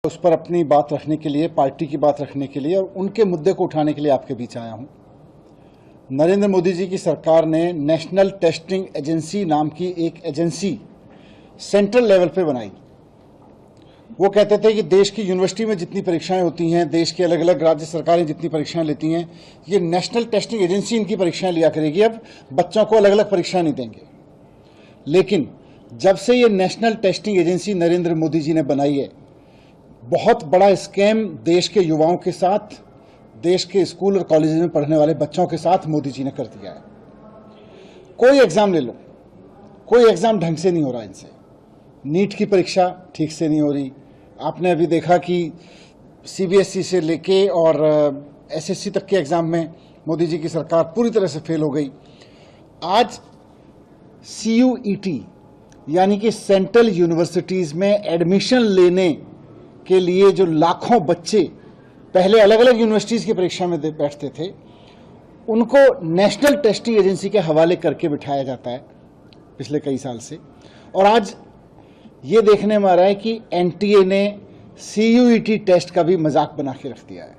उस पर अपनी बात रखने के लिए, पार्टी की बात रखने के लिए और उनके मुद्दे को उठाने के लिए आपके बीच आया हूं। नरेंद्र मोदी जी की सरकार ने नेशनल टेस्टिंग एजेंसी नाम की एक एजेंसी सेंट्रल लेवल पे बनाई। वो कहते थे कि देश की यूनिवर्सिटी में जितनी परीक्षाएं होती हैं, देश के अलग अलग राज्य सरकारें जितनी परीक्षाएं लेती हैं, ये नेशनल टेस्टिंग एजेंसी इनकी परीक्षाएं लिया करेगी। अब बच्चों को अलग अलग परीक्षाएं नहीं देंगे। लेकिन जब से ये national testing agency Narendra Modi ji ने बनाई है, बहुत बड़ा स्कैम देश के युवाओं के साथ, देश के स्कूल और कॉलेज में पढ़ने वाले बच्चों के साथ मोदी जी ने कर दिया है। कोई एग्जाम ले लो, कोई एग्जाम ढंग से नहीं हो रहा इनसे। नीट की परीक्षा ठीक से नहीं हो रही। आपने अभी देखा कि सीबीएसई से लेके और एसएससी तक के एग्जाम में मोदी जी की सरकार पूरी तरह से फेल हो गई। आज सीयूईटी यानी कि सेंट्रल यूनिवर्सिटीज में एडमिशन लेने के लिए जो लाखों बच्चे पहले अलग अलग यूनिवर्सिटीज की परीक्षा में बैठते थे, उनको नेशनल टेस्टिंग एजेंसी के हवाले करके बिठाया जाता है पिछले कई साल से। और आज ये देखने में आ रहा है कि एनटीए ने सीयूईटी टेस्ट का भी मजाक बना के रख दिया है।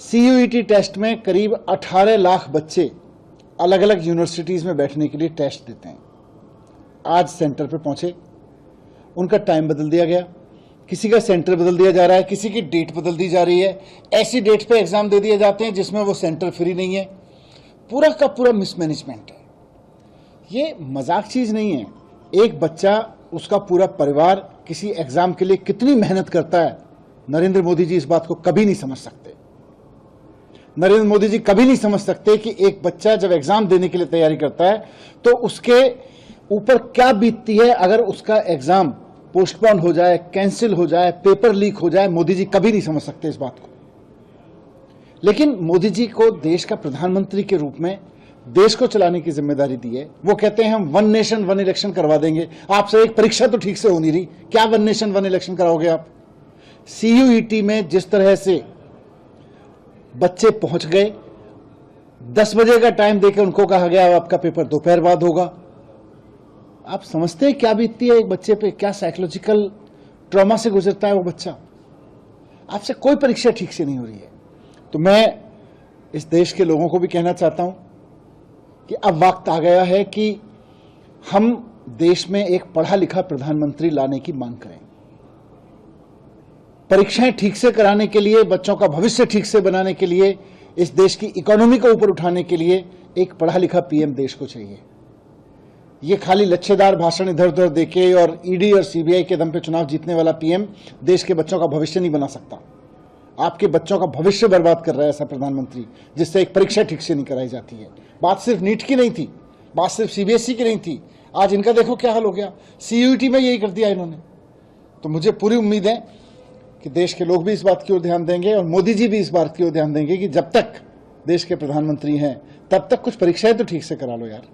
सीयूईटी टेस्ट में करीब 18 लाख बच्चे अलग अलग यूनिवर्सिटीज में बैठने के लिए टेस्ट देते हैं। आज सेंटर पे पहुंचे, उनका टाइम बदल दिया गया, किसी का सेंटर बदल दिया जा रहा है, किसी की डेट बदल दी जा रही है, ऐसी डेट पे एग्जाम दे दिए जाते हैं जिसमें वो सेंटर फ्री नहीं है। पूरा का पूरा मिसमैनेजमेंट है। ये मजाक चीज नहीं है। एक बच्चा, उसका पूरा परिवार किसी एग्जाम के लिए कितनी मेहनत करता है, नरेंद्र मोदी जी इस बात को कभी नहीं समझ सकते। नरेंद्र मोदी जी कभी नहीं समझ सकते कि एक बच्चा जब एग्जाम देने के लिए तैयारी करता है तो उसके ऊपर क्या बीतती है अगर उसका एग्जाम पोस्टपोन हो जाए, कैंसिल हो जाए, पेपर लीक हो जाए। मोदी जी कभी नहीं समझ सकते इस बात को। लेकिन मोदी जी को देश का प्रधानमंत्री के रूप में देश को चलाने की जिम्मेदारी दी है। वो कहते हैं हम वन नेशन वन इलेक्शन करवा देंगे। आपसे एक परीक्षा तो ठीक से हो नहीं रही, क्या वन नेशन वन इलेक्शन कराओगे आप? सीयूईटी में जिस तरह से बच्चे पहुंच गए, 10 बजे का टाइम देकर उनको कहा गया आपका पेपर दोपहर बाद होगा। आप समझते हैं क्या बीतती है एक बच्चे पे, क्या साइकोलॉजिकल ट्रॉमा से गुजरता है वो बच्चा? आपसे कोई परीक्षा ठीक से नहीं हो रही है। तो मैं इस देश के लोगों को भी कहना चाहता हूं कि अब वक्त आ गया है कि हम देश में एक पढ़ा लिखा प्रधानमंत्री लाने की मांग करें। परीक्षाएं ठीक से कराने के लिए, बच्चों का भविष्य ठीक से बनाने के लिए, इस देश की इकोनॉमी को ऊपर उठाने के लिए एक पढ़ा लिखा पीएम देश को चाहिए। ये खाली लच्छेदार भाषण इधर उधर देके और ईडी और सीबीआई के दम पे चुनाव जीतने वाला पीएम देश के बच्चों का भविष्य नहीं बना सकता। आपके बच्चों का भविष्य बर्बाद कर रहा है ऐसा प्रधानमंत्री, जिससे एक परीक्षा ठीक से नहीं कराई जाती है। बात सिर्फ नीट की नहीं थी, बात सिर्फ सीबीएसई की नहीं थी। आज इनका देखो क्या हाल हो गया, सीयूईटी में यही कर दिया इन्होंने। तो मुझे पूरी उम्मीद है कि देश के लोग भी इस बात की ओर ध्यान देंगे और मोदी जी भी इस बात की ओर ध्यान देंगे कि जब तक देश के प्रधानमंत्री हैं तब तक कुछ परीक्षाएं तो ठीक से करा लो यार।